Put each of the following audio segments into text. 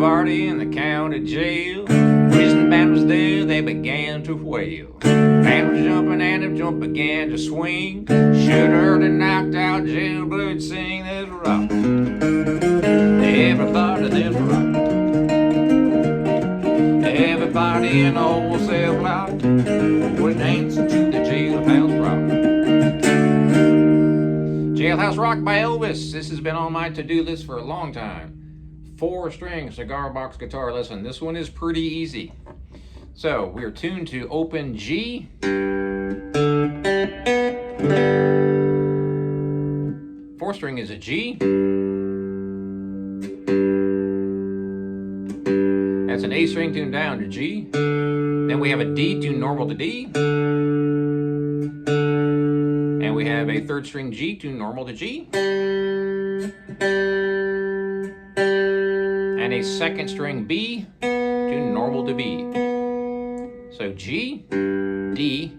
party in the county jail. Prison band was there, they began to wail. Band was jumping and the jump began to swing. Should heard a knocked out jailbird sing. There's a rock, everybody, there's a rock. Everybody in the whole cell block was dancing to the Jailhouse rock. Jailhouse Rock by Elvis. This has been on my to-do list for a long time. 4-string cigar box guitar lesson. This one is pretty easy. So we're tuned to open G. 4-string is a G. That's an A string tuned down to G. Then we have a D tuned normal to D. And we have a 3rd string G tuned normal to G. And a 2nd string B tuned normal to B. So G, D,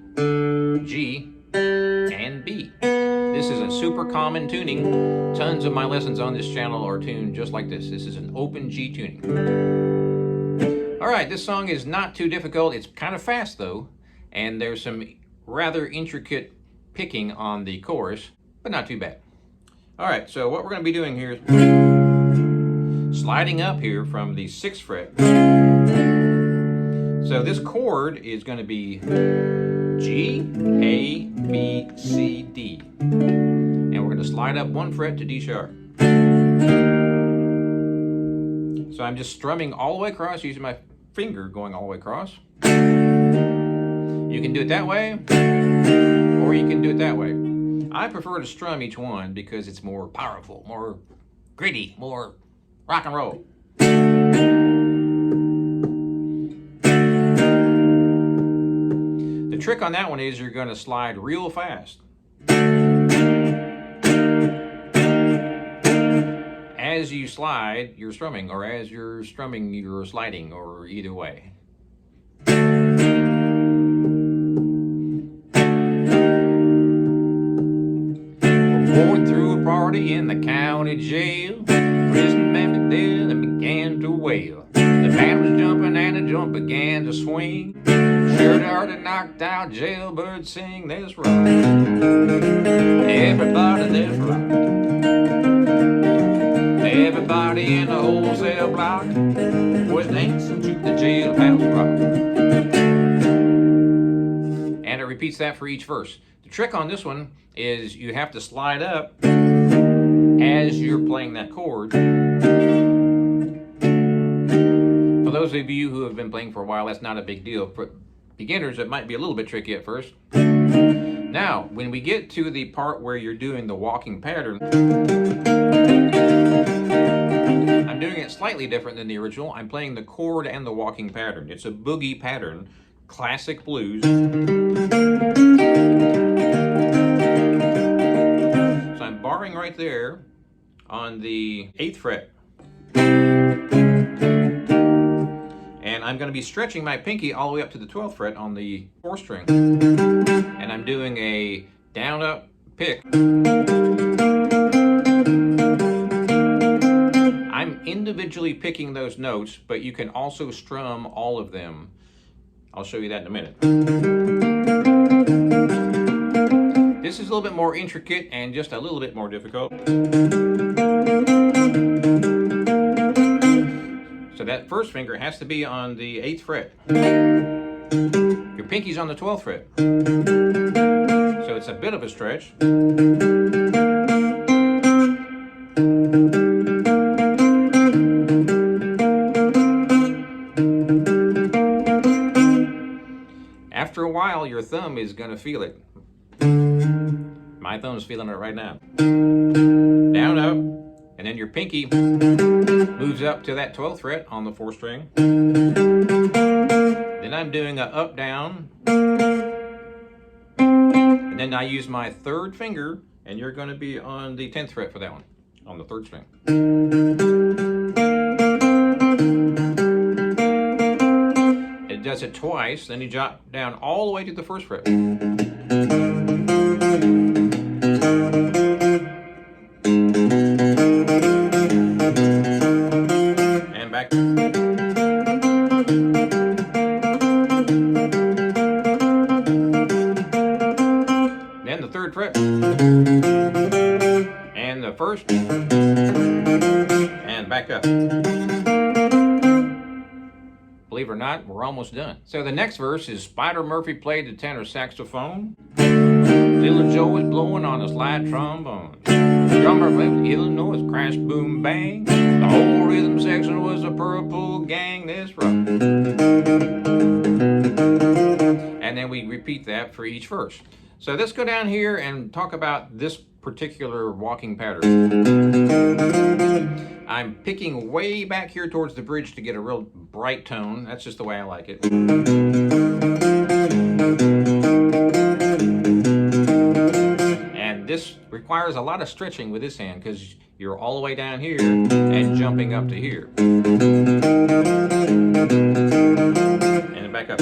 G, and B. This is a super common tuning. Tons of my lessons on this channel are tuned just like this. This is an open G tuning. Alright, this song is not too difficult. It's kind of fast though, and there's some rather intricate picking on the chorus, but not too bad. Alright, so what we're going to be doing here is sliding up here from the 6th fret. So this chord is going to be G, A, B, C, D. And we're going to slide up 1 fret to D sharp. So I'm just strumming all the way across using my finger going all the way across. You can do it that way, or you can do it that way. I prefer to strum each one because it's more powerful, more gritty, more rock and roll. The trick on that one is you're going to slide real fast. As you slide, you're strumming, or as you're strumming, you're sliding, or either way. Going through a party in the county jail. Prison band there and began to wail. The band was jumping and the jump began to swing. Sure heard a knocked out jailbird sing. There's rock, everybody, there's rock. Everybody in the whole cell block was dancing to the Jailhouse rock. And it repeats that for each verse. The trick on this one is you have to slide up as you're playing that chord. For those of you who have been playing for a while, that's not a big deal. For beginners, it might be a little bit tricky at first. Now, when we get to the part where you're doing the walking pattern, I'm doing it slightly different than the original. I'm playing the chord and the walking pattern. It's a boogie pattern, classic blues. So I'm barring right there on the 8th fret. And I'm going to be stretching my pinky all the way up to the 12th fret on the 4th string. And I'm doing a down up pick. I'm individually picking those notes, but you can also strum all of them. I'll show you that in a minute. This is a little bit more intricate and just a little bit more difficult. So that 1st finger has to be on the 8th fret. Your pinky's on the 12th fret. So it's a bit of a stretch. After a while, your thumb is going to feel it. My thumb's feeling it right now. Down, up, and then your pinky moves up to that 12th fret on the 4th string. Then I'm doing a up, down. And then I use my 3rd finger, and you're going to be on the 10th fret for that one, on the 3rd string. It does it twice, then you drop down all the way to the 1st fret. And back. Then the 3rd fret. And the 1st. And back up. Believe it or not, we're almost done. So the next verse is Spider Murphy played the tenor saxophone. Little Joe was blowing on a slide trombone. Drummer from Illinois, crash, boom, bang. The whole rhythm section was a Purple Gang. This rock. And then we repeat that for each verse. So let's go down here and talk about this particular walking pattern. I'm picking way back here towards the bridge to get a real bright tone. That's just the way I like it. And this requires a lot of stretching with this hand because you're all the way down here and jumping up to here. And then back up.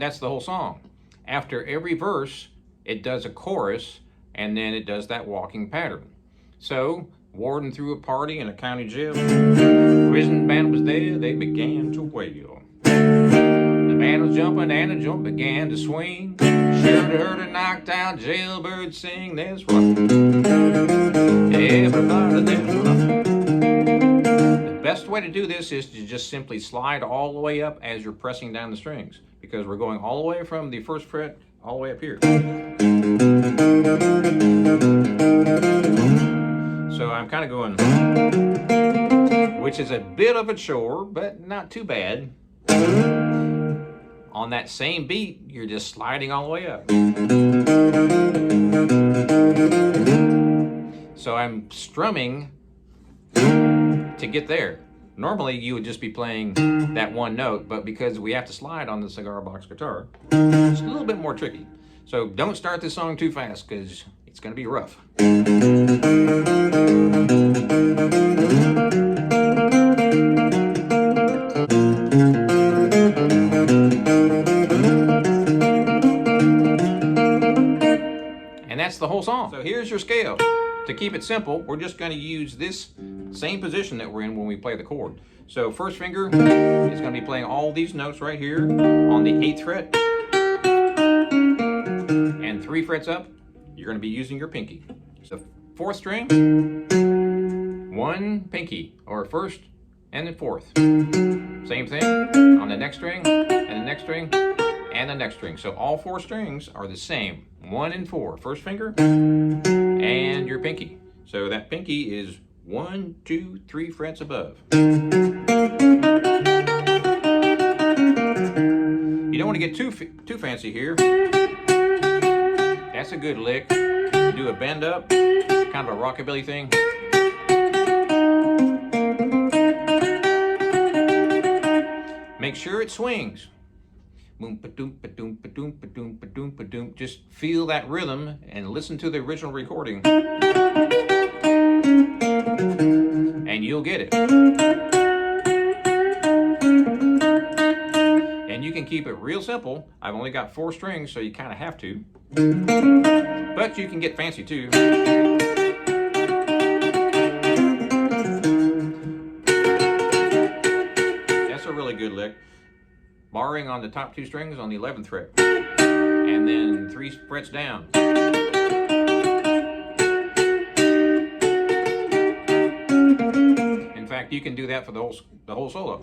That's the whole song. After every verse, it does a chorus, and then it does that walking pattern. So, Warden threw a party in a county jail. Prison band was there, they began to wail. The band was jumping and the joint began to swing. Should have heard a knocked out jailbird sing this rock. Everybody this rock. The best way to do this is to just simply slide all the way up as you're pressing down the strings, because we're going all the way from the 1st fret all the way up here. So I'm kind of going, which is a bit of a chore, but not too bad. On that same beat, you're just sliding all the way up. So I'm strumming to get there. Normally you would just be playing that one note, but because we have to slide on the cigar box guitar, it's a little bit more tricky. So don't start this song too fast because it's going to be rough. And that's the whole song. So here's your scale. To keep it simple, we're just going to use this same position that we're in when we play the chord. So 1st finger is going to be playing all these notes right here on the 8th fret. And 3 frets up, you're going to be using your pinky. So 4th string, 1 pinky, or 1st and then 4th. Same thing on the next string, and the next string, and the next string. So all 4 strings are the same, 1 and 4. 1st finger and your pinky. So that pinky is 1, 2, 3 frets above. You don't want to get too fancy here. That's a good lick. Do a bend up, kind of a rockabilly thing. Make sure it swings. Just feel that rhythm and listen to the original recording. And you'll get it. And you can keep it real simple. I've only got 4 strings, so you kind of have to. But you can get fancy too. That's a really good lick. Barring on the top 2 strings on the 11th fret. And then 3 frets down. In fact, you can do that for the whole solo.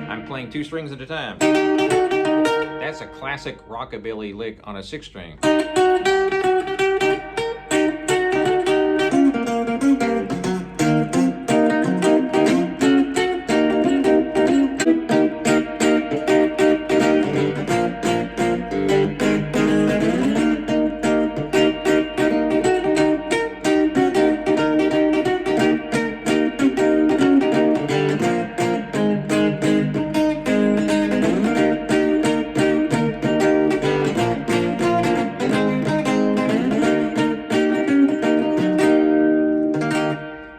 I'm playing 2 strings at a time. That's a classic rockabilly lick on a 6th string.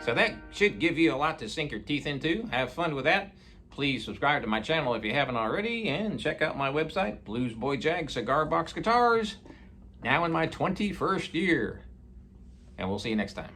So that should give you a lot to sink your teeth into. Have fun with that. Please subscribe to my channel if you haven't already, and check out my website, Bluesboyjag Cigar Box Guitars, now in my 21st year. And we'll see you next time.